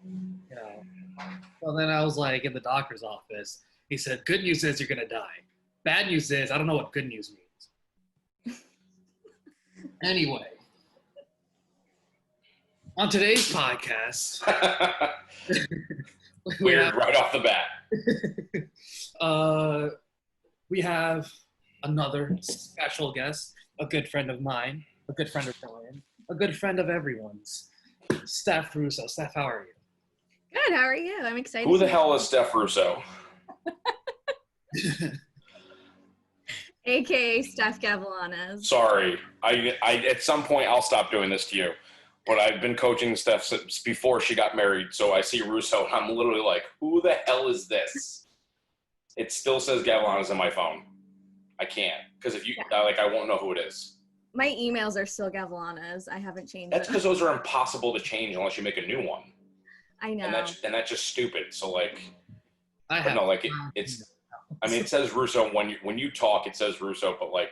You know. Well, then I was like in the doctor's office. He said, "Good news is you're gonna die. Bad news is I don't know what good news means." Anyway, on today's podcast, Weird right off the bat. we have another special guest, a good friend of mine, a good friend of Brian, a good friend of everyone's, Steph Russo. Steph, how are you? Good, how are you? I'm excited. Who the hell is Steph Russo? AKA Steph Gavilanes. Sorry. I at some point I'll stop doing this to you. But I've been coaching Steph since before she got married, so I see Russo and I'm literally like, who the hell is this? It still says Gavilanes on my phone. I can't. Because if you I won't know who it is. My emails are still Gavilanes. I haven't changed That's because those are impossible to change unless you make a new one. I know. And that's just stupid. So like, it's. I mean, it says Russo when you talk. It says Russo, but like,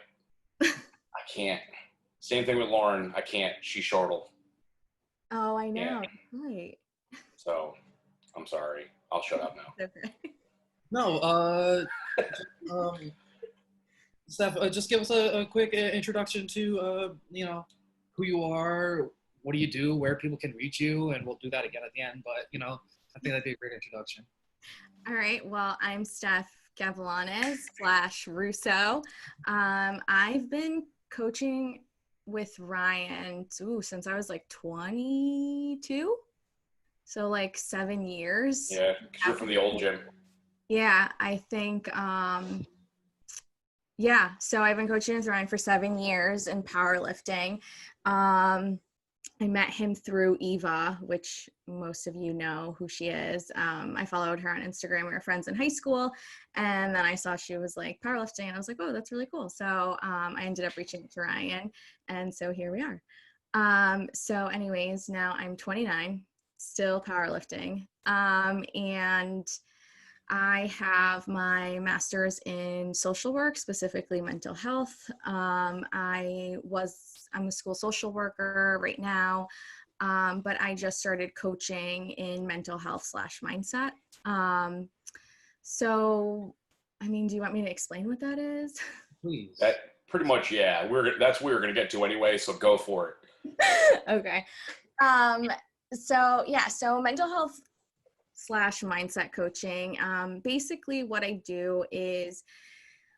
I can't. Same thing with Lauren. I can't. She's shortle. Oh, I know. Yeah. Right. So, I'm sorry. I'll shut up now. Okay. No. Steph, just give us a quick introduction to who you are, what do you do, where people can reach you, and we'll do that again at the end. But I think that'd be a great introduction. All right. Well, I'm Steph Gavilanes / Russo. I've been coaching with Ryan since I was like 22. So like 7 years. Yeah, because you're from the old gym. Yeah, I think so I've been coaching with Ryan for 7 years in powerlifting. I met him through Eva, which most of you know who she is. I followed her on Instagram. We were friends in high school. And then I saw she was like powerlifting and I was like, oh, that's really cool. So I ended up reaching out to Ryan. And so here we are. So anyways, now I'm 29, still powerlifting. And I have my master's in social work, specifically mental health. I'm a school social worker right now, but I just started coaching in mental health / mindset. So, I mean, do you want me to explain what that is? Please. That pretty much, yeah. That's what we're going to get to anyway, so go for it. Okay. So mental health / mindset coaching. Basically what I do is,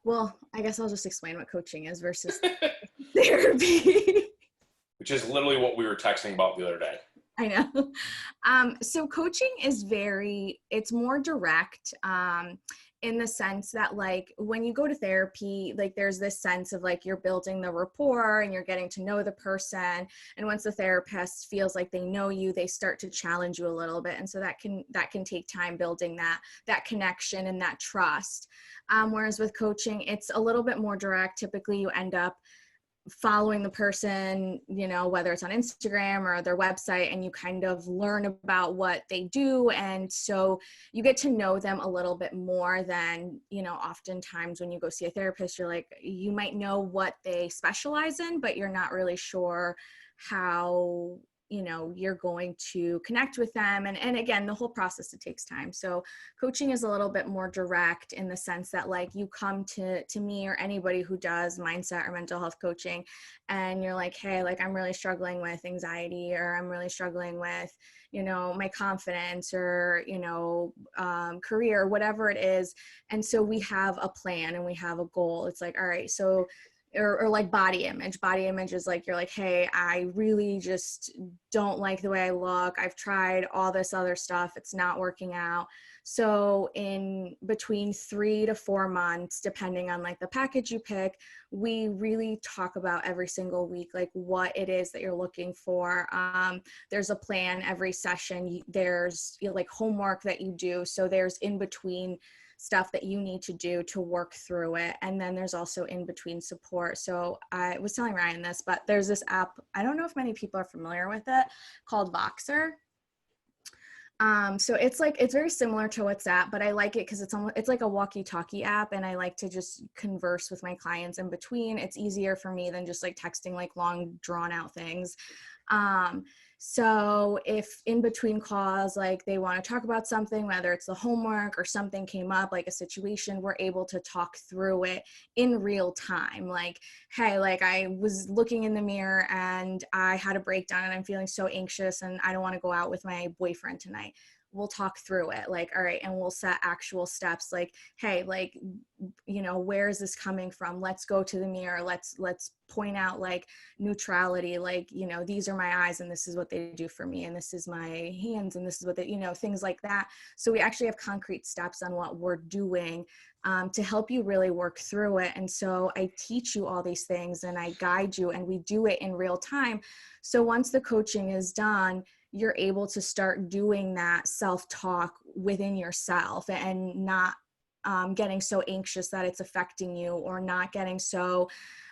well, I guess I'll just explain what coaching is versus therapy. Which is literally what we were texting about the other day. I know. So coaching is it's more direct in the sense that like when you go to therapy, like there's this sense of like you're building the rapport and you're getting to know the person. And once the therapist feels like they know you, they start to challenge you a little bit. And so that can take time building that connection and that trust. Whereas with coaching, it's a little bit more direct. Typically you end up following the person, whether it's on Instagram or their website, and you kind of learn about what they do. And so you get to know them a little bit more than, oftentimes when you go see a therapist, you're like, you might know what they specialize in, but you're not really sure how, you're going to connect with them. And again, the whole process, it takes time. So coaching is a little bit more direct in the sense that like you come to me or anybody who does mindset or mental health coaching and you're like, hey, like I'm really struggling with anxiety, or I'm really struggling with, my confidence or, career, whatever it is. And so we have a plan and we have a goal. It's like, all right, so or like body image. Body image is like, you're like, hey, I really just don't like the way I look. I've tried all this other stuff. It's not working out. So in between 3 to 4 months, depending on like the package you pick, we really talk about every single week, like what it is that you're looking for. There's a plan every session. There's like homework that you do. So there's in between stuff that you need to do to work through it. And then there's also in between support. So I was telling Ryan this, but there's this app, I don't know if many people are familiar with it, called Voxer. So it's very similar to WhatsApp, but I like it because it's like a walkie-talkie app, and I like to just converse with my clients in between. It's easier for me than just like texting like long drawn out things. So if in between calls, like they want to talk about something, whether it's the homework or something came up, like a situation, we're able to talk through it in real time. Like, hey, like I was looking in the mirror and I had a breakdown and I'm feeling so anxious and I don't want to go out with my boyfriend tonight. We'll talk through it. Like, all right. And we'll set actual steps like, hey, like, you know, where is this coming from? Let's go to the mirror. Let's point out like neutrality, like, you know, these are my eyes and this is what they do for me. And this is my hands and this is what they, you know, things like that. So we actually have concrete steps on what we're doing to help you really work through it. And so I teach you all these things and I guide you and we do it in real time. So once the coaching is done, you're able to start doing that self-talk within yourself and not getting so anxious that it's affecting you, or not getting so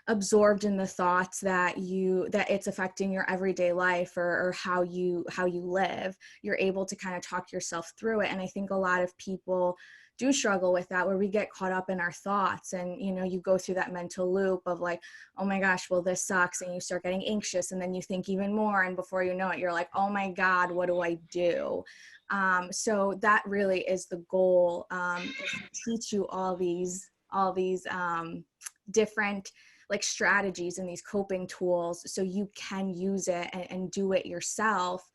absorbed in the thoughts that it's affecting your everyday life or how you live. You're able to kind of talk yourself through it. And I think a lot of people do struggle with that, where we get caught up in our thoughts and, you know, you go through that mental loop of like, oh my gosh, well, this sucks. And you start getting anxious and then you think even more. And before you know it, you're like, oh my God, what do I do? So that really is the goal, is to teach you all these different like strategies and these coping tools so you can use it and do it yourself.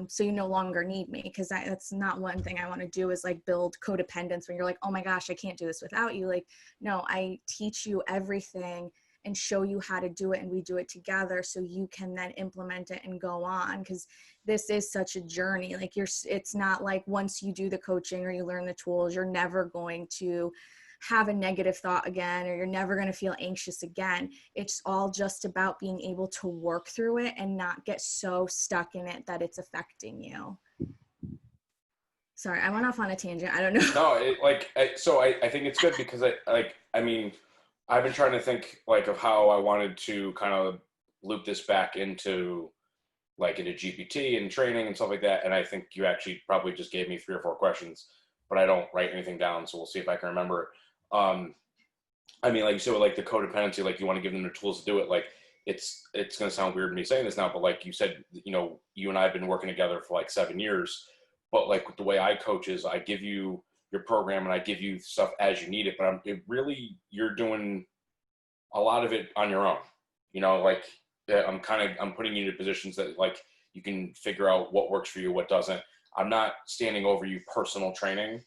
So you no longer need me, because that's not one thing I want to do, is like build codependence when you're like, oh my gosh, I can't do this without you. Like, no, I teach you everything and show you how to do it, and we do it together so you can then implement it and go on, because this is such a journey. Like it's not like once you do the coaching or you learn the tools, you're never going to have a negative thought again, or you're never going to feel anxious again. It's all just about being able to work through it and not get so stuck in it that it's affecting you. Sorry, I went off on a tangent. I don't know. No, I think it's good because I mean, I've been trying to think like of how I wanted to kind of loop this back into GPT and training and stuff like that. And I think you actually probably just gave me 3 or 4 questions, but I don't write anything down. So we'll see if I can remember. I mean, like you said, with like the codependency, like you want to give them the tools to do it. Like it's going to sound weird me saying this now, but like you said, you know, you and I have been working together for like 7 years, but like the way I coach is I give you your program and I give you stuff as you need it, but you're doing a lot of it on your own, you know, like I'm putting you into positions that like you can figure out what works for you, what doesn't. I'm not standing over you personal training.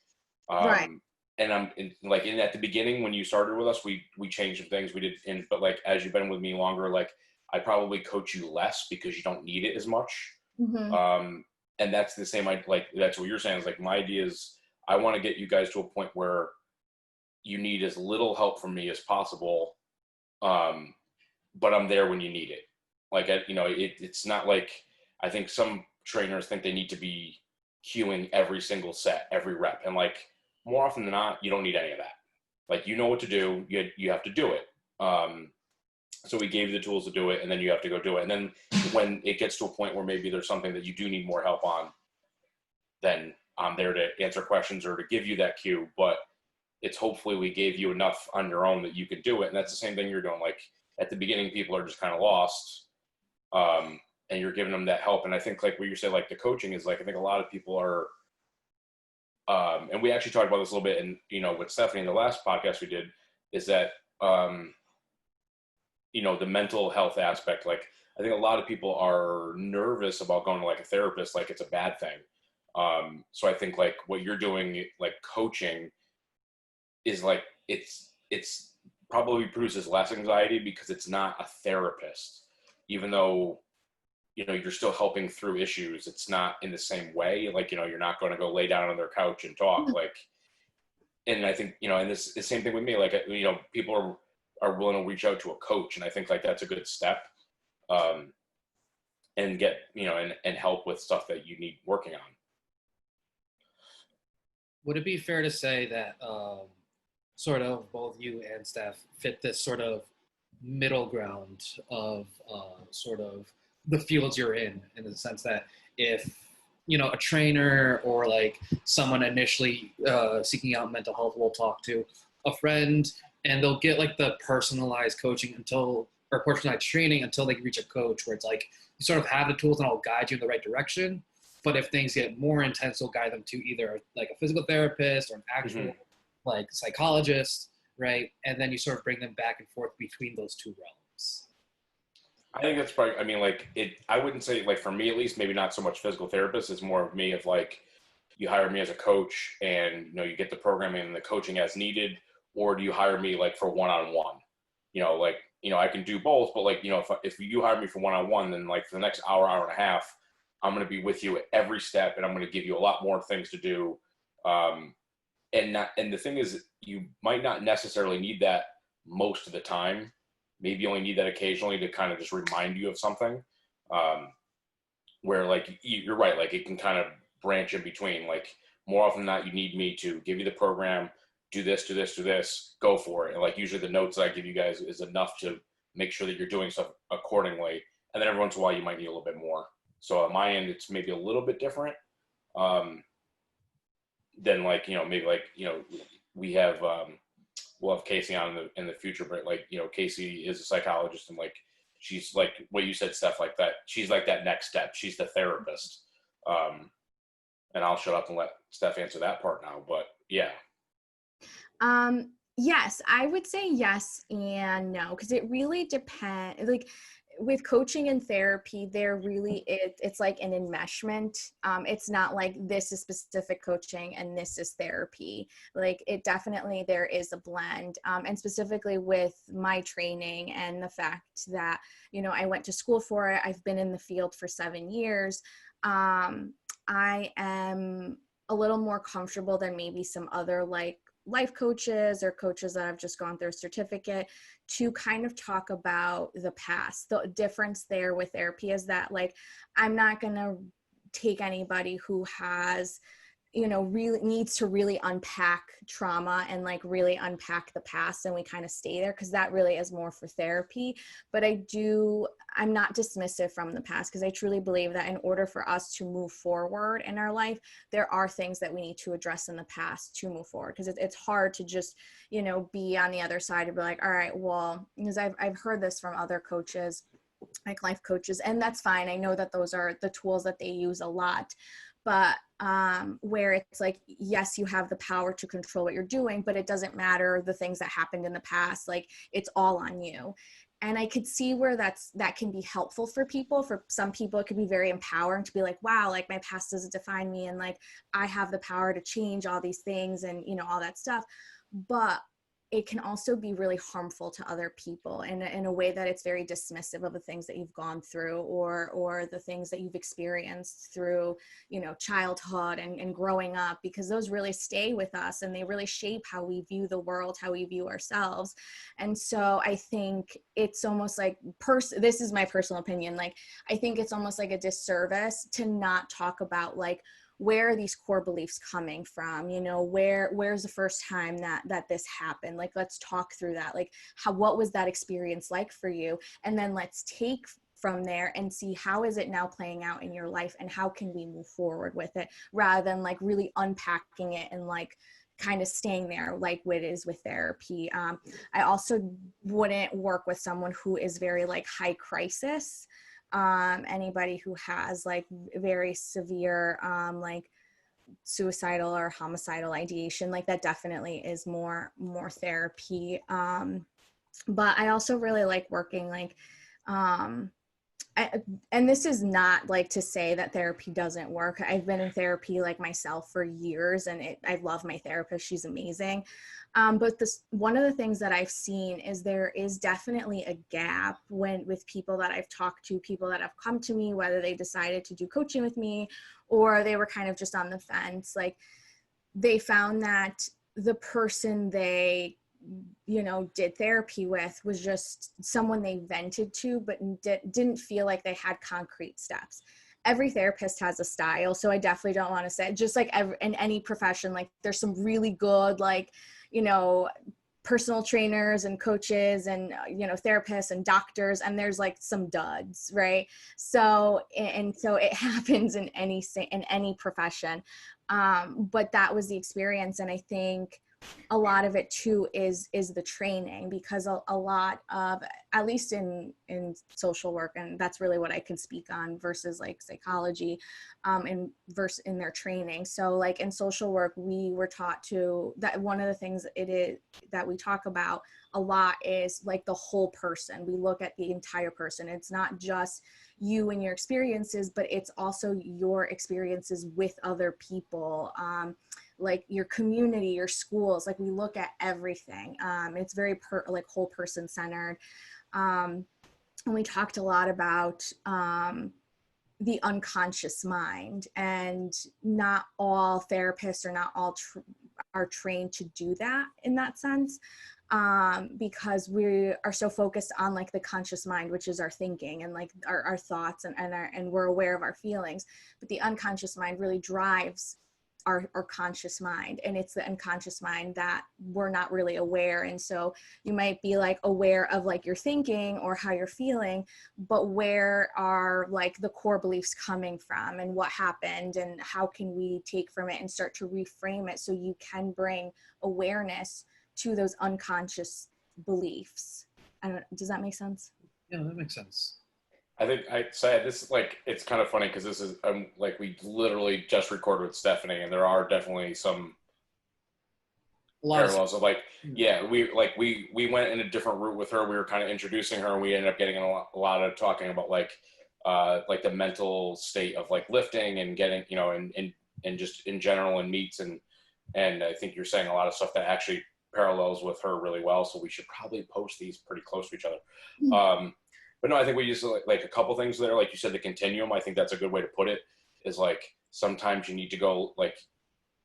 Right. And at the beginning when you started with us, we changed some things we did. But like, as you've been with me longer, like I probably coach you less because you don't need it as much. Mm-hmm. And that's the same, like, that's what you're saying is like, my idea is I want to get you guys to a point where you need as little help from me as possible. But I'm there when you need it. Like, you know, it's not like, I think some trainers think they need to be cueing every single set, every rep. And like, more often than not, you don't need any of that. Like, you know what to do, you have to do it. So we gave you the tools to do it, and then you have to go do it. And then when it gets to a point where maybe there's something that you do need more help on, then I'm there to answer questions or to give you that cue. But it's hopefully we gave you enough on your own that you could do it. And that's the same thing you're doing. Like at the beginning, people are just kind of lost, and you're giving them that help. And I think like what you said, like the coaching is like, I think a lot of people are, and we actually talked about this a little bit, and you know, with Stephanie in the last podcast we did, is that you know, the mental health aspect. Like I think a lot of people are nervous about going to like a therapist, like it's a bad thing. So I think like what you're doing, like coaching, is like it's probably produces less anxiety because it's not a therapist, even though, you know, you're still helping through issues. It's not in the same way. Like, you know, you're not going to go lay down on their couch and talk. Like, and I think, you know, and this is the same thing with me. Like, you know, people are willing to reach out to a coach, and I think like that's a good step, and get, you know, and help with stuff that you need working on. Would it be fair to say that sort of both you and Steph fit this sort of middle ground of sort of the fields you're in the sense that if, you know, a trainer or like someone initially seeking out mental health will talk to a friend and they'll get like the personalized coaching or personalized training until they reach a coach where it's like you sort of have the tools and I'll guide you in the right direction. But if things get more intense, we'll guide them to either like a physical therapist or an actual like psychologist, right? And then you sort of bring them back and forth between those two realms. I think that's probably, I mean, like I wouldn't say, like for me at least, maybe not so much physical therapist. It's more of me of like, you hire me as a coach and, you know, you get the programming and the coaching as needed, or do you hire me like for one-on-one? You know, like, you know, I can do both, but like, you know, if you hire me for one-on-one, then like for the next hour, hour and a half, I'm going to be with you at every step and I'm going to give you a lot more things to do. And the thing is, you might not necessarily need that most of the time. Maybe you only need that occasionally to kind of just remind you of something, where like, you're right. Like it can kind of branch in between. Like more often than not, you need me to give you the program, do this, do this, do this, go for it. And like usually the notes that I give you guys is enough to make sure that you're doing stuff accordingly. And then every once in a while you might need a little bit more. So on my end, it's maybe a little bit different than like, you know, maybe like, you know, we have, we'll have Casey on in the future, but like, you know, Casey is a psychologist and like, she's like what you said, stuff like that. She's like that next step. She's the therapist. And I'll shut up and let Steph answer that part now, but yeah. Yes, I would say yes and no, because it really depends. Like with coaching and therapy, there really it's like an enmeshment. It's not like this is specific coaching and this is therapy. Like it definitely, there is a blend. And specifically with my training and the fact that, you know, I went to school for it. I've been in the field for 7 years. I am a little more comfortable than maybe some other like life coaches or coaches that have just gone through a certificate to kind of talk about the past. The difference there with therapy is that like, I'm not going to take anybody who has, you know, really needs to really unpack trauma and like really unpack the past and we kind of stay there, because that really is more for therapy. But I'm not dismissive from the past, because I truly believe that in order for us to move forward in our life, there are things that we need to address in the past to move forward, because it's hard to just, you know, be on the other side and be like, all right, well, because I've heard this from other coaches, like life coaches, and that's fine. I know that those are the tools that they use a lot. But where it's like, yes, you have the power to control what you're doing, but it doesn't matter the things that happened in the past. Like it's all on you. And I could see where that can be helpful for people. For some people, it could be very empowering to be like, wow, like my past doesn't define me. And like, I have the power to change all these things and, you know, all that stuff. But it can also be really harmful to other people in a way that it's very dismissive of the things that you've gone through or the things that you've experienced through, you know, childhood and growing up, because those really stay with us and they really shape how we view the world, how we view ourselves. And so I think it's almost like, this is my personal opinion, like, I think it's almost like a disservice to not talk about like, where are these core beliefs coming from? You know, where's the first time that this happened? Like, let's talk through that. Like, what was that experience like for you? And then let's take from there and see how is it now playing out in your life and how can we move forward with it, rather than like really unpacking it and like kind of staying there like what it is with therapy. I also wouldn't work with someone who is very like high crisis. Anybody who has like very severe like suicidal or homicidal ideation, like that definitely is more therapy. But I also really like working like and this is not like to say that therapy doesn't work. I've been in therapy like myself for years and I love my therapist. She's amazing. But one of the things that I've seen is there is definitely a gap with people that I've talked to, people that have come to me, whether they decided to do coaching with me or they were kind of just on the fence. Like they found that the person they, you know, did therapy with was just someone they vented to, but didn't feel like they had concrete steps. Every therapist has a style. So I definitely don't want to say, just like in any profession, like there's some really good, like, you know, personal trainers and coaches and, you know, therapists and doctors, and there's like some duds, right? So, and so it happens in any profession. But that was the experience. And I think a lot of it too is the training, because a lot of, at least in social work, and that's really what I can speak on versus like psychology, and versus in their training. So like in social work, we were taught to, that one of the things it is that we talk about a lot is like the whole person. We look at the entire person. It's not just you and your experiences, but it's also your experiences with other people, like your community, your schools. Like we look at everything. It's very like whole person centered. And we talked a lot about the unconscious mind, and not all therapists or not all are trained to do that in that sense, because we are so focused on like the conscious mind, which is our thinking and like our thoughts, and we're aware of our feelings, but the unconscious mind really drives our conscious mind, and it's the unconscious mind that we're not really aware. And so you might be like aware of like your thinking or how you're feeling, but where are like the core beliefs coming from, and what happened, and how can we take from it and start to reframe it so you can bring awareness to those unconscious beliefs. Does that make sense? Yeah, that makes sense. I think I said this is like, it's kind of funny because this is like we literally just recorded with Stephanie, and there are definitely some parallels of like, yeah, we went in a different route with her. We were kind of introducing her, and we ended up getting a lot of talking about like the mental state of like lifting and getting, you know, and just in general in meets, and I think you're saying a lot of stuff that actually parallels with her really well. So we should probably post these pretty close to each other. But no, I think we use like a couple things there. Like you said, the continuum, I think that's a good way to put it, is like sometimes you need to go like,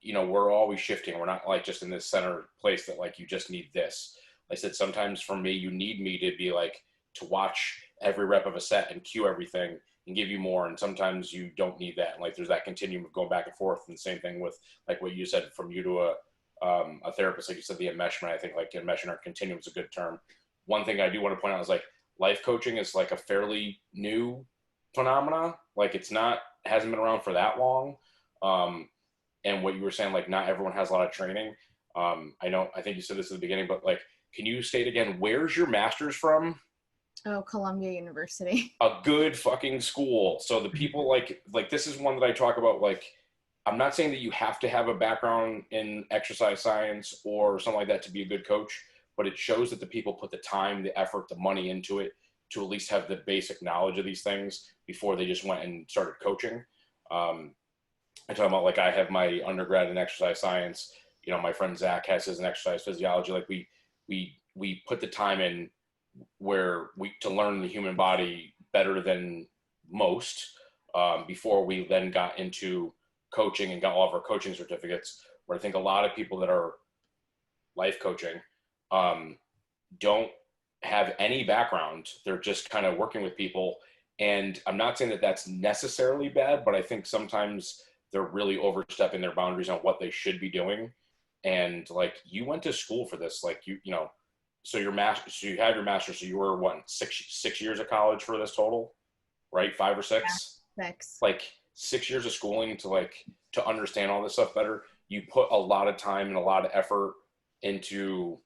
you know, we're always shifting. We're not like just in this center place that like you just need this. Like I said, sometimes for me, you need me to be like, to watch every rep of a set and cue everything and give you more. And sometimes you don't need that. And like there's that continuum of going back and forth. And the same thing with like what you said, from you to a therapist, like you said, the enmeshment. I think like enmeshment or continuum is a good term. One thing I do want to point out is like, life coaching is like a fairly new phenomena. Like it's not, hasn't been around for that long. And what you were saying, like not everyone has a lot of training. I think you said this at the beginning, but like, can you state again, where's your master's from? Oh, Columbia University. A good fucking school. So the people like this is one that I talk about. Like, I'm not saying that you have to have a background in exercise science or something like that to be a good coach, but it shows that the people put the time, the effort, the money into it to at least have the basic knowledge of these things before they just went and started coaching. I'm talking about like, I have my undergrad in exercise science. You know, my friend Zach has his in exercise physiology. Like we put the time in where to learn the human body better than most, before we then got into coaching and got all of our coaching certificates. Where I think a lot of people that are life coaching don't have any background. They're just kind of working with people. And I'm not saying that that's necessarily bad, but I think sometimes they're really overstepping their boundaries on what they should be doing. And like, you went to school for this, like you know, so your master, so you had your master, so you were what, six years of college for this total, right? 5 or 6? Yeah, 6. Like 6 years of schooling to understand all this stuff better. You put a lot of time and a lot of effort into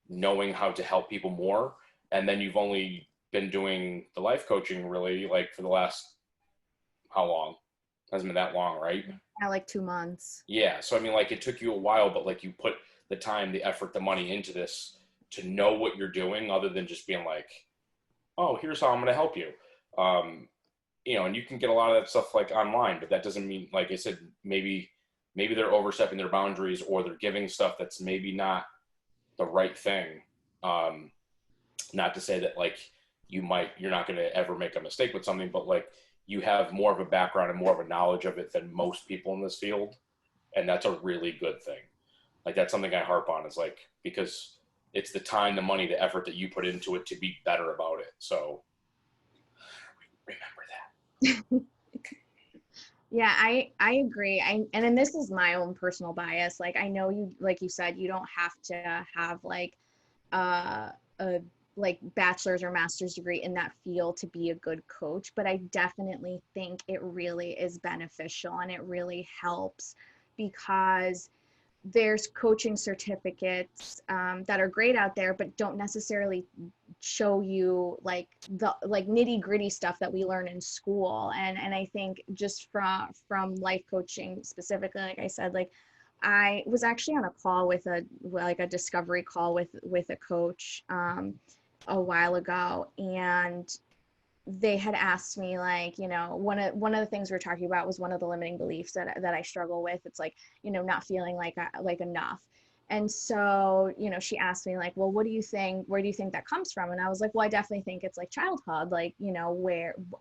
knowing how to help people more. And then you've only been doing the life coaching really like for the last, how long? Hasn't been that long, right? Yeah, like 2 months. Yeah. So I mean, like it took you a while, but like you put the time, the effort, the money into this to know what you're doing, other than just being like, oh, here's how I'm going to help you. You know, and you can get a lot of that stuff like online, but that doesn't mean, like I said, maybe they're overstepping their boundaries, or they're giving stuff that's maybe not the right thing. Not to say that like you're not going to ever make a mistake with something, but like you have more of a background and more of a knowledge of it than most people in this field. And that's a really good thing. Like that's something I harp on, is like, because it's the time, the money, the effort that you put into it to be better about it. So remember that. Yeah, I agree. And then this is my own personal bias. Like I know you, like you said, you don't have to have like a like bachelor's or master's degree in that field to be a good coach, but I definitely think it really is beneficial and it really helps, because there's coaching certificates that are great out there, but don't necessarily show you like the nitty gritty stuff that we learn in school. And I think just from life coaching specifically, like I said, like I was actually on a call with a discovery call with a coach a while ago, and they had asked me, like, you know, one of the things we were talking about was one of the limiting beliefs that I struggle with. It's like, you know, not feeling like enough. And so, you know, she asked me like, well, where do you think that comes from? And I was like, well, I definitely think it's like childhood, like, you know,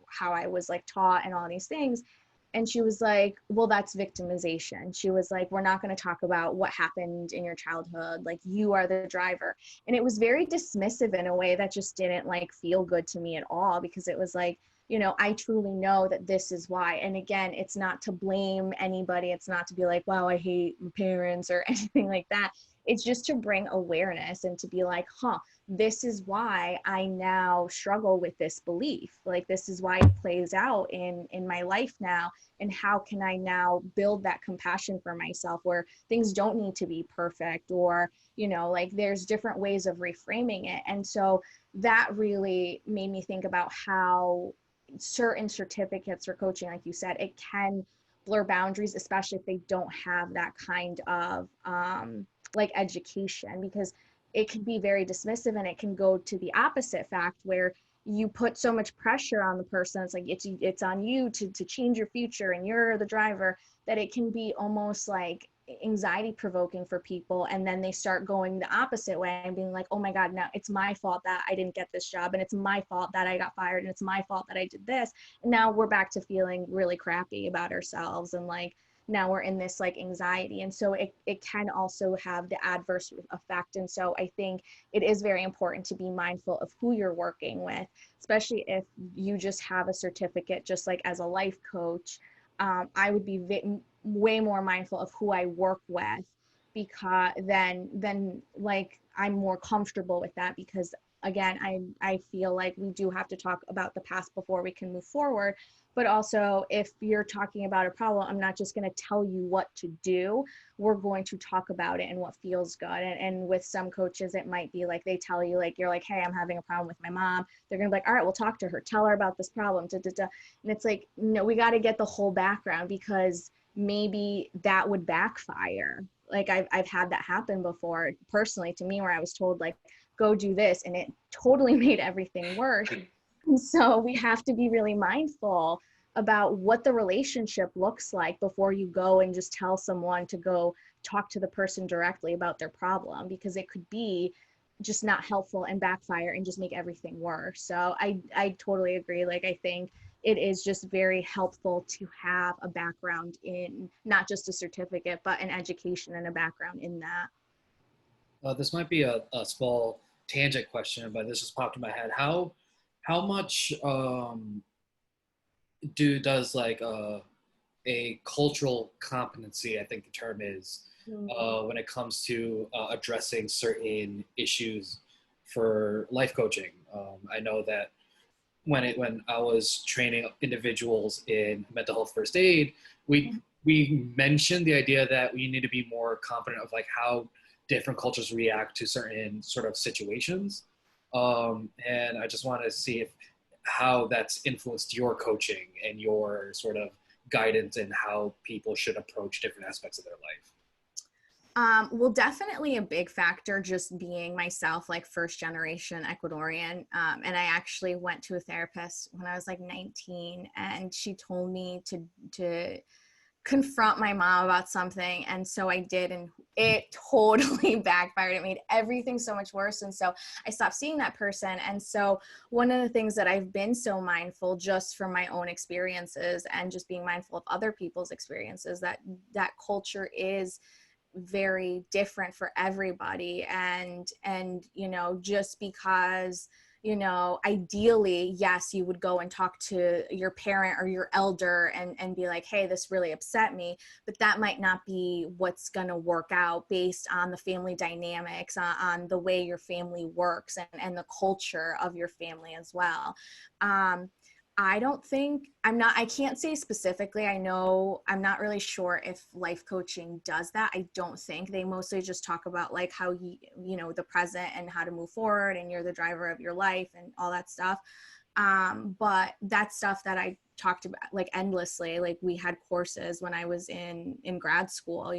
how I was like taught and all these things. And she was like, well, that's victimization. She was like, we're not going to talk about what happened in your childhood. Like, you are the driver. And it was very dismissive in a way that just didn't like feel good to me at all, because it was like, you know, I truly know that this is why. And again, it's not to blame anybody. It's not to be like, wow, I hate my parents or anything like that. It's just to bring awareness and to be like, huh, this is why I now struggle with this belief. Like, this is why it plays out in my life now. And how can I now build that compassion for myself, where things don't need to be perfect, or, you know, like there's different ways of reframing it. And so that really made me think about how certain certificates or coaching, like you said, it can blur boundaries, especially if they don't have that kind of like education, because it can be very dismissive, and it can go to the opposite fact where you put so much pressure on the person. It's like it's on you to change your future, and you're the driver, that it can be almost like anxiety provoking for people. And then they start going the opposite way and being like, oh my God, now it's my fault that I didn't get this job, and it's my fault that I got fired, and it's my fault that I did this. And now we're back to feeling really crappy about ourselves, and like now we're in this like anxiety. And so it can also have the adverse effect. And so I think it is very important to be mindful of who you're working with, especially if you just have a certificate, just like as a life coach. I would be way more mindful of who I work with, because then like I'm more comfortable with that, because again, I feel like we do have to talk about the past before we can move forward. But also, if you're talking about a problem, I'm not just going to tell you what to do. We're going to talk about it and what feels good. And with some coaches, it might be like they tell you, like, you're like, hey, I'm having a problem with my mom. They're going to be like, all right, we'll talk to her. Tell her about this problem. Da, da, da. And it's like, no, we got to get the whole background, because maybe that would backfire. Like I've had that happen before personally to me, where I was told like, go do this, and it totally made everything worse. And so we have to be really mindful about what the relationship looks like before you go and just tell someone to go talk to the person directly about their problem, because it could be just not helpful and backfire and just make everything worse. So I totally agree. Like, I think it is just very helpful to have a background in not just a certificate, but an education and a background in that. This might be a small tangent question, but this just popped in my head. How much does like a cultural competency, I think the term is, when it comes to addressing certain issues for life coaching? I know that when I was training individuals in mental health first aid, we mentioned the idea that we need to be more confident of like how different cultures react to certain sort of situations. And I just want to see how that's influenced your coaching and your sort of guidance in how people should approach different aspects of their life. Well, definitely a big factor just being myself, like first generation Ecuadorian. And I actually went to a therapist when I was like 19, and she told me to confront my mom about something. And so I did, and it totally backfired. It made everything so much worse. And so I stopped seeing that person. And so one of the things that I've been so mindful just from my own experiences and just being mindful of other people's experiences, that culture is very different for everybody. And you know, just because, you know, ideally, yes, you would go and talk to your parent or your elder and be like, hey, this really upset me, but that might not be what's going to work out based on the family dynamics, on the way your family works, and the culture of your family as well. I can't say specifically. I know, I'm not really sure if life coaching does that. I don't think. They mostly just talk about like how the present and how to move forward, and you're the driver of your life and all that stuff. But that's stuff that I talked about like endlessly. Like we had courses when I was in grad school,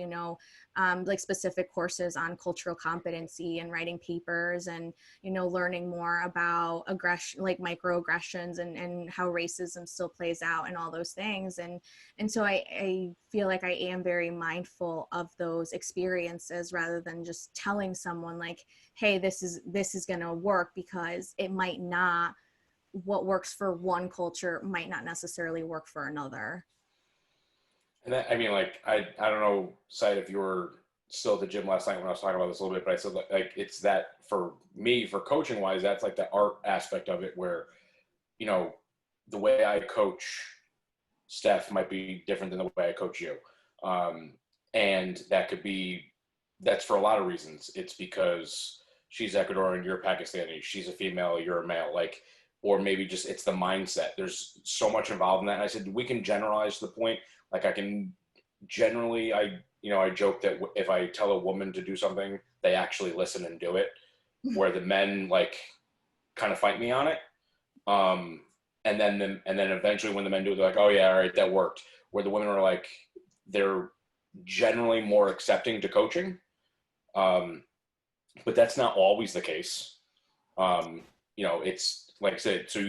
like specific courses on cultural competency and writing papers, and learning more about aggression, like microaggressions, and how racism still plays out and all those things. And so I feel like I am very mindful of those experiences, rather than just telling someone like, hey, this is going to work, because it might not. What works for one culture might not necessarily work for another. And that, I mean, like, I don't know, Said, if you were still at the gym last night when I was talking about this a little bit, but I said, like, it's that for me, for coaching wise, that's like the art aspect of it, where, the way I coach Steph might be different than the way I coach you. And that's for a lot of reasons. It's because she's Ecuadorian, you're Pakistani, she's a female, you're a male, like, or maybe just it's the mindset. There's so much involved in that. And I said, we can generalize to the point, like I can generally, I joke that if I tell a woman to do something, they actually listen and do it, where the men like kind of fight me on it. And then eventually when the men do it, they're like, oh yeah, all right, that worked. Where the women are like, they're generally more accepting to coaching. But that's not always the case. It's like I said, so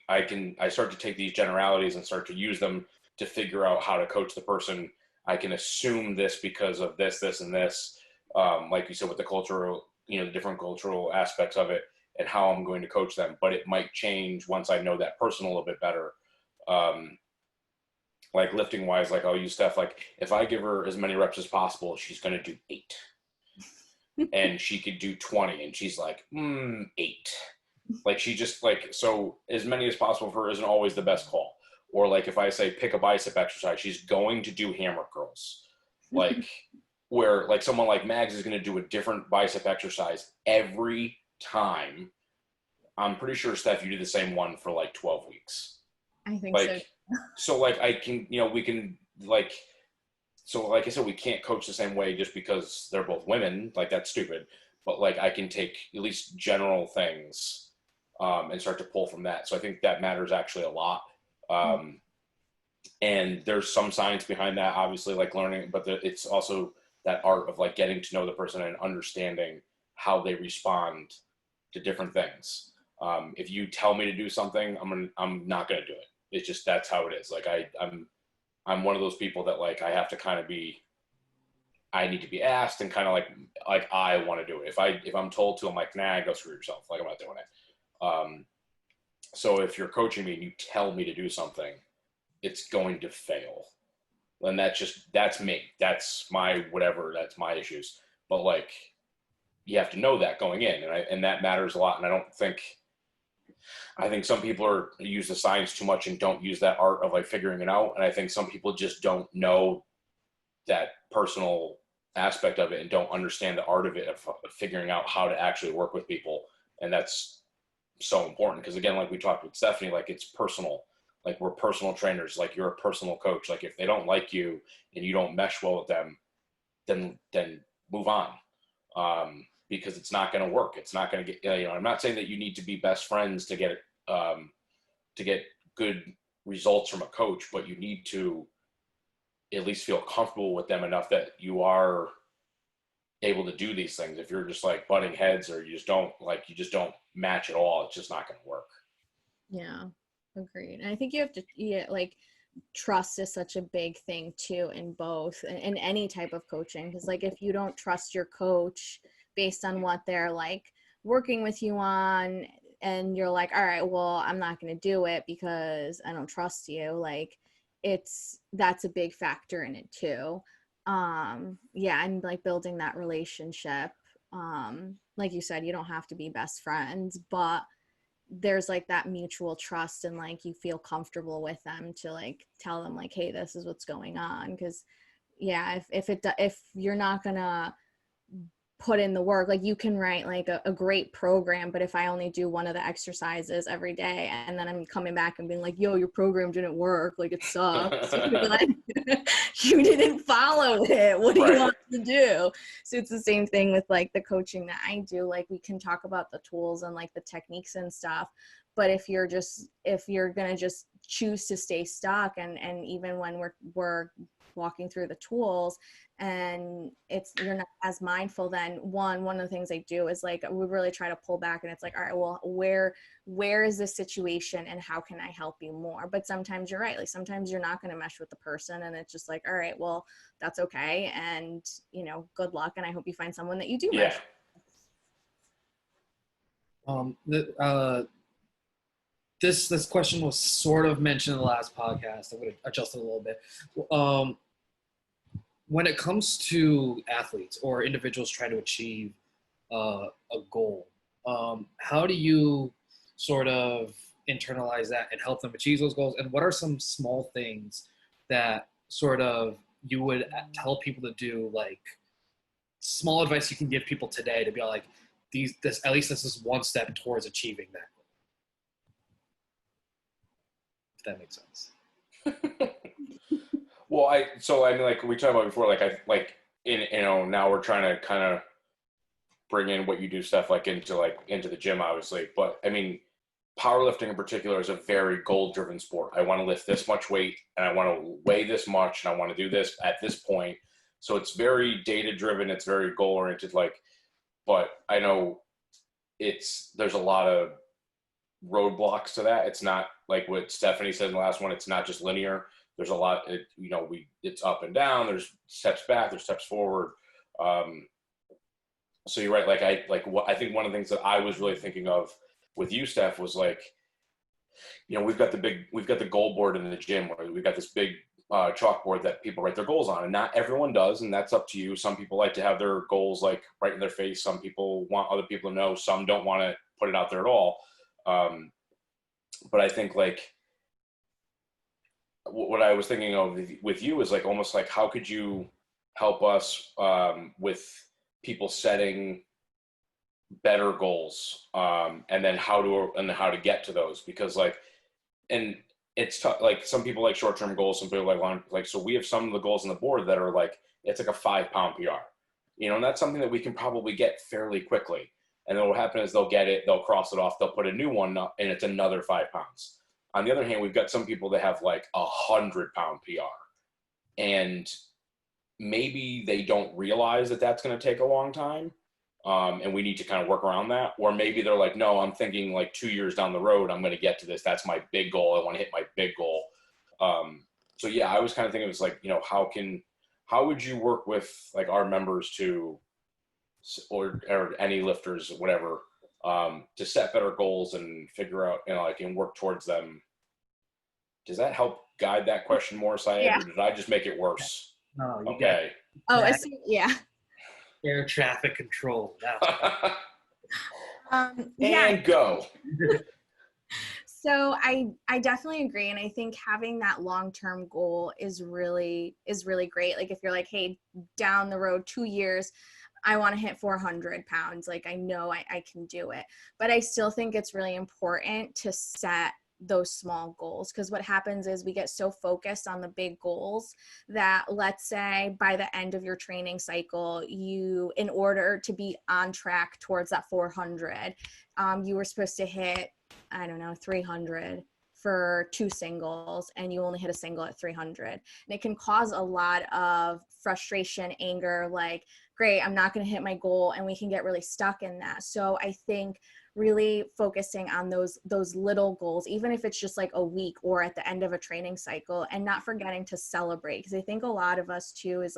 I start to take these generalities and start to use them to figure out how to coach the person. I can assume this because of this, this, and this, like you said, with the cultural, the different cultural aspects of it and how I'm going to coach them. But it might change once I know that person a little bit better. Like lifting wise, like I'll use Steph, like if I give her as many reps as possible, she's going to do 8. And she could do 20 and she's like, 8. Like she just like, so as many as possible for her isn't always the best call. Or like if I say pick a bicep exercise, she's going to do hammer curls. Like where like someone like Mags is going to do a different bicep exercise every time. I'm pretty sure, Steph, you did the same one for like 12 weeks. I think like, so like I can, we can like, so like I said, we can't coach the same way just because they're both women. Like that's stupid. But like I can take at least general things and start to pull from that. So I think that matters actually a lot. And there's some science behind that, obviously, like learning, but it's also that art of like getting to know the person and understanding how they respond to different things. If you tell me to do something, I'm not going to do it. It's just, that's how it is. Like I'm one of those people that like, I have to kind of I need to be asked and kind of like I want to do it. If I'm told to, I'm like, nah, go screw yourself. Like I'm not doing it. So if you're coaching me and you tell me to do something, it's going to fail. And that's me. That's my whatever. That's my issues. But like, you have to know that going in, and that matters a lot. And I think some people use the science too much and don't use that art of like figuring it out. And I think some people just don't know that personal aspect of it and don't understand the art of it, of figuring out how to actually work with people. And that's so important because again, like we talked with Stephanie, like it's personal. Like we're personal trainers. Like you're a personal coach. Like if they don't like you and you don't mesh well with them, then move on. Because it's not going to work. It's not going to get, I'm not saying that you need to be best friends to get good results from a coach, but you need to at least feel comfortable with them enough that you are able to do these things. If you're just like butting heads or you just don't match at all, it's just not going to work. Yeah, agreed. And I think you have to, like, trust is such a big thing too in both, in any type of coaching. Because like if you don't trust your coach based on what they're like working with you on, and you're like, all right, well, I'm not going to do it because I don't trust you, like that's a big factor in it too. Yeah, and like building that relationship, like you said, you don't have to be best friends, but there's like that mutual trust, and like you feel comfortable with them to like tell them like, hey, this is what's going on. Because yeah, if you're not gonna put in the work. Like you can write like a great program, but if I only do one of the exercises every day and then I'm coming back and being like, yo, your program didn't work, like it sucks. Like, you didn't follow it. What do you want to do? So it's the same thing with like the coaching that I do. Like we can talk about the tools and like the techniques and stuff, but if you're gonna just choose to stay stuck, and even when we're walking through the tools and you're not as mindful, then one of the things I do is like we really try to pull back, and it's like, all right, well, where is this situation and how can I help you more? But sometimes you're right, like sometimes you're not going to mesh with the person, and it's just like, all right, well, that's okay, and good luck, and I hope you find someone that you do mesh with. This question was sort of mentioned in the last podcast. I'm going to adjust it a little bit. When it comes to athletes or individuals trying to achieve a goal, how do you sort of internalize that and help them achieve those goals? And what are some small things that sort of you would tell people to do, like small advice you can give people today to be like, at least this is one step towards achieving that goal? If that makes sense. Well, I mean, like we talked about before, now we're trying to kind of bring in what you do stuff into the gym, obviously. But I mean, powerlifting in particular is a very goal-driven sport. I want to lift this much weight, and I want to weigh this much, and I want to do this at this point. So it's very data-driven. It's very goal-oriented. But I know there's a lot of roadblocks to that. It's not like what Stephanie said in the last one. It's not just linear. There's a lot, it's up and down. There's steps back, there's steps forward. So you're right. I think one of the things that I was really thinking of with you, Steph, was we've got the goal board in the gym where we've got this big chalkboard that people write their goals on, and not everyone does, and that's up to you. Some people like to have their goals like right in their face. Some people want other people to know. Some don't want to put it out there at all. But I think what I was thinking of with you is almost like, how could you help us with people setting better goals, and then how to get to those? Because and it's tough. Like some people like short-term goals, some people so we have some of the goals on the board that are it's like a 5-pound PR, and that's something that we can probably get fairly quickly. And then what will happen is they'll get it, they'll cross it off, they'll put a new one up, and it's another 5 pounds. On the other hand, we've got some people that have 100-pound PR, and maybe they don't realize that that's going to take a long time, and we need to kind of work around that. Or maybe they're like, no, I'm thinking 2 years down the road, I'm going to get to this. That's my big goal. I want to hit my big goal. So yeah, I was kind of thinking it was how would you work with our members to, or any lifters, whatever, to set better goals and figure out, and work towards them? Does that help guide that question more, Syed, or did I just make it worse? No, you okay. I see. Yeah. Air traffic control. And go. So I definitely agree. And I think having that long-term goal is really great. Like if you're like, hey, down the road 2 years, I want to hit 400 pounds. I know I can do it, but I still think it's really important to set those small goals, because what happens is we get so focused on the big goals that, let's say by the end of your training cycle, in order to be on track towards that 400, you were supposed to hit, 300 for 2 singles, and you only hit a single at 300. And it can cause a lot of frustration, anger, great, I'm not going to hit my goal, and we can get really stuck in that. So I think really focusing on those little goals, even if it's just a week or at the end of a training cycle, and not forgetting to celebrate. Because I think a lot of us too is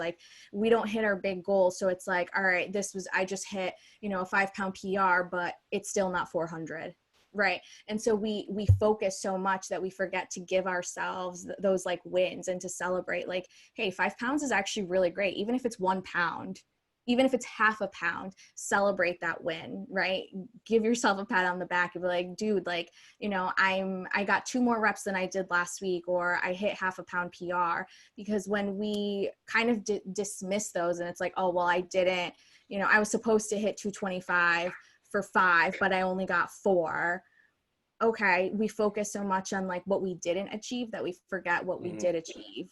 we don't hit our big goal. So it's all right, I just hit, a 5-pound PR, but it's still not 400. Right. And so we focus so much that we forget to give ourselves those wins and to celebrate hey, 5 pounds is actually really great. Even if it's 1 pound, even if it's half a pound, celebrate that win, right? Give yourself a pat on the back and be like, dude, like, you know, I got 2 more reps than I did last week, or I hit half a pound PR. Because when we kind of dismiss those and it's like, oh, well, I didn't, you know, I was supposed to hit 225 for 5, but I only got 4. Okay, we focus so much on like what we didn't achieve that we forget what we did achieve.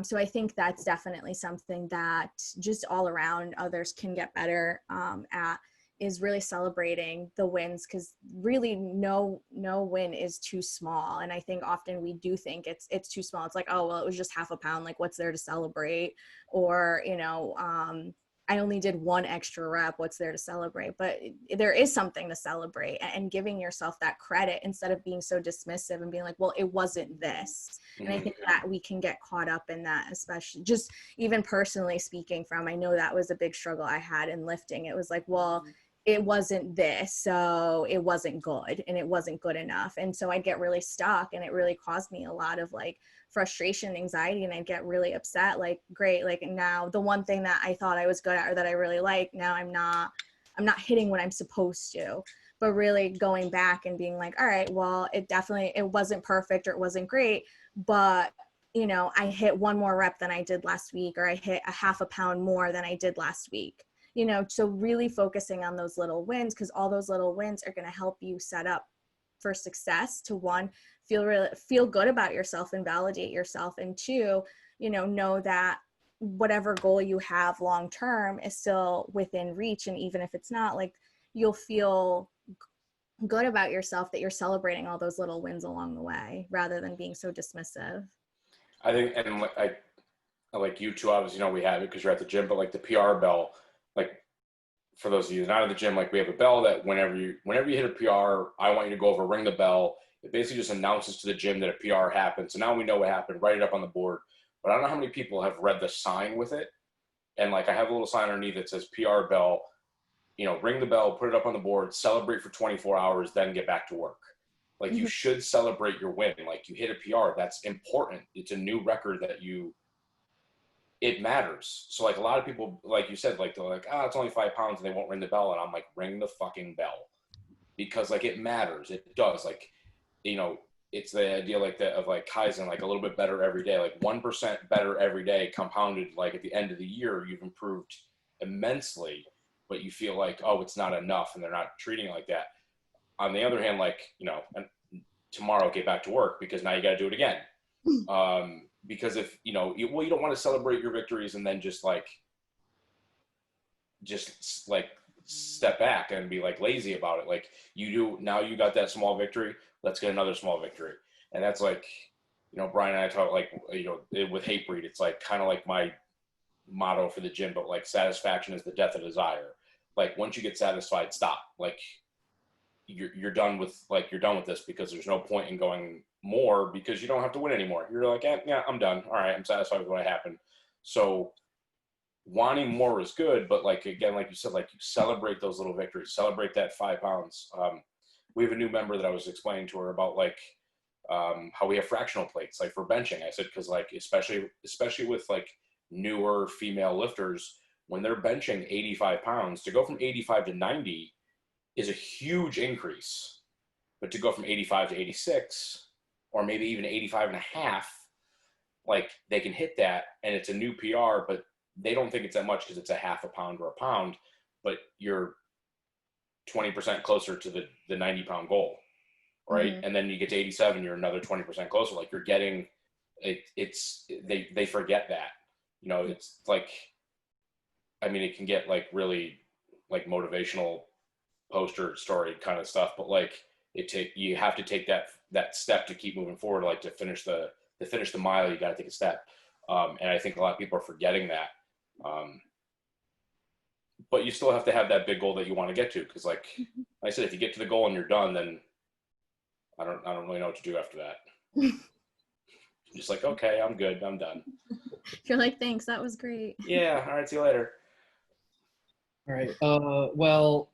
So I think that's definitely something that just all around others can get better at, is really celebrating the wins, because really no win is too small. And I think often we do think it's too small. It's like, oh, well, it was just half a pound, like what's there to celebrate? Or, you know, I only did 1 extra rep, what's there to celebrate? But there is something to celebrate, and giving yourself that credit instead of being so dismissive and being like, well, it wasn't this. And I think that we can get caught up in that, especially just even personally speaking from, I know that was a big struggle I had in lifting. It was like, well, it wasn't this, so it wasn't good, and it wasn't good enough. And so I'd get really stuck, and it really caused me a lot of like frustration, anxiety, and I'd get really upset, like, great, like now the one thing that I thought I was good at or that I really like, now I'm not hitting what I'm supposed to. But really going back and being like, all right, well, it wasn't perfect or it wasn't great, but you know, I hit 1 more rep than I did last week, or I hit a half a pound more than I did last week. You know, so really focusing on those little wins, because all those little wins are going to help you set up for success. To 1, feel good about yourself and validate yourself, and 2, you know that whatever goal you have long term is still within reach. And even if it's not, like, you'll feel good about yourself that you're celebrating all those little wins along the way rather than being so dismissive. I think, and I like you two, obviously, you know, we have it because you're at the gym, but like the PR bell, like for those of you not at the gym, like we have a bell that whenever you hit a PR, I want you to go over, ring the bell. It basically just announces to the gym that a PR happened. So now we know what happened, write it up on the board. But I don't know how many people have read the sign with it. And like I have a little sign underneath that says PR bell, you know, ring the bell, put it up on the board, celebrate for 24 hours, then get back to work. Like you should celebrate your win. Like you hit a PR, that's important. It's a new record that it matters. So like a lot of people, like you said, like they're like, it's only 5 pounds and they won't ring the bell. And I'm like, ring the fucking bell, because like it matters. It does. Like, you know, it's the idea like that of like Kaizen, like a little bit better every day, like 1% better every day compounded. Like at the end of the year, you've improved immensely, but you feel like, oh, it's not enough, and they're not treating it like that. On the other hand, like, you know, tomorrow get back to work because now you got to do it again. Because if, you know, you don't want to celebrate your victories and then just step back and be like lazy about it. Like now you got that small victory, let's get another small victory. And that's like, you know, Brian and I talk, like, you know, with Hatebreed, it's like kind of like my motto for the gym, but like satisfaction is the death of desire. Like once you get satisfied, stop. Like you're done with this, because there's no point in going more, because you don't have to win anymore. You're like, yeah, I'm done. All right, I'm satisfied with what happened. So wanting more is good, but like, again, like you said, like you celebrate those little victories, celebrate that 5 pounds. We have a new member that I was explaining to her about, like, how we have fractional plates, like for benching. I said, because like, especially with like newer female lifters, when they're benching 85 pounds, to go from 85 to 90 is a huge increase. But to go from 85 to 86, or maybe even 85 and a half, like they can hit that and it's a new PR, but they don't think it's that much because it's a half a pound or a pound, but you're 20% closer to the 90 pound goal, right? And then you get to 87, you're another 20% closer. Like you're getting it. They forget that, you know. It's like, I mean, it can get like really like motivational poster story kind of stuff, but like you have to take that step to keep moving forward. Like to finish the mile, you got to take a step. And I think a lot of people are forgetting that. But you still have to have that big goal that you want to get to. Cause like I said, if you get to the goal and you're done, then I don't really know what to do after that. Just like, okay, I'm good. I'm done. You're like, thanks. That was great. Yeah. All right. See you later. All right. Well,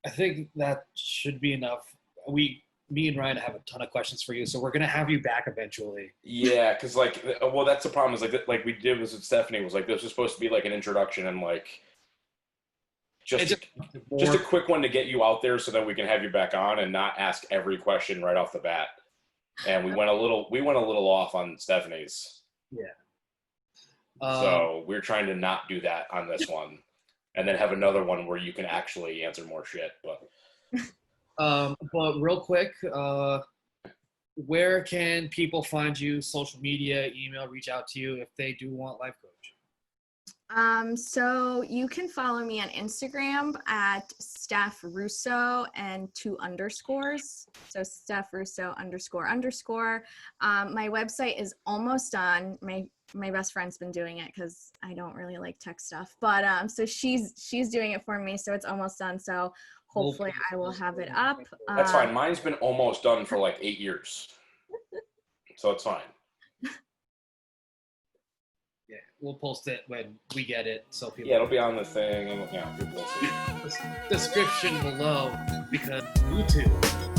I think that should be enough. We me and Ryan have a ton of questions for you, so we're gonna have you back eventually. Yeah, because like, well, that's the problem. Is like we did this with Stephanie. Was like this was supposed to be like an introduction and like just a quick one to get you out there so that we can have you back on and not ask every question right off the bat. And we went a little off on Stephanie's. Yeah. So we're trying to not do that on this one, and then have another one where you can actually answer more shit. But real quick, where can people find you? Social media, email, reach out to you if they do want life coach. So you can follow me on Instagram at Steph Russo and 2 underscores. So Steph Russo __. My website is almost done. My best friend's been doing it because I don't really like tech stuff. But so she's doing it for me, so it's almost done. So hopefully I will have it up. That's fine. Mine's been almost done for like 8 years. So it's fine. Yeah, we'll post it when we get it, so people. Yeah, it'll be on the thing, and people will see. Description below because YouTube.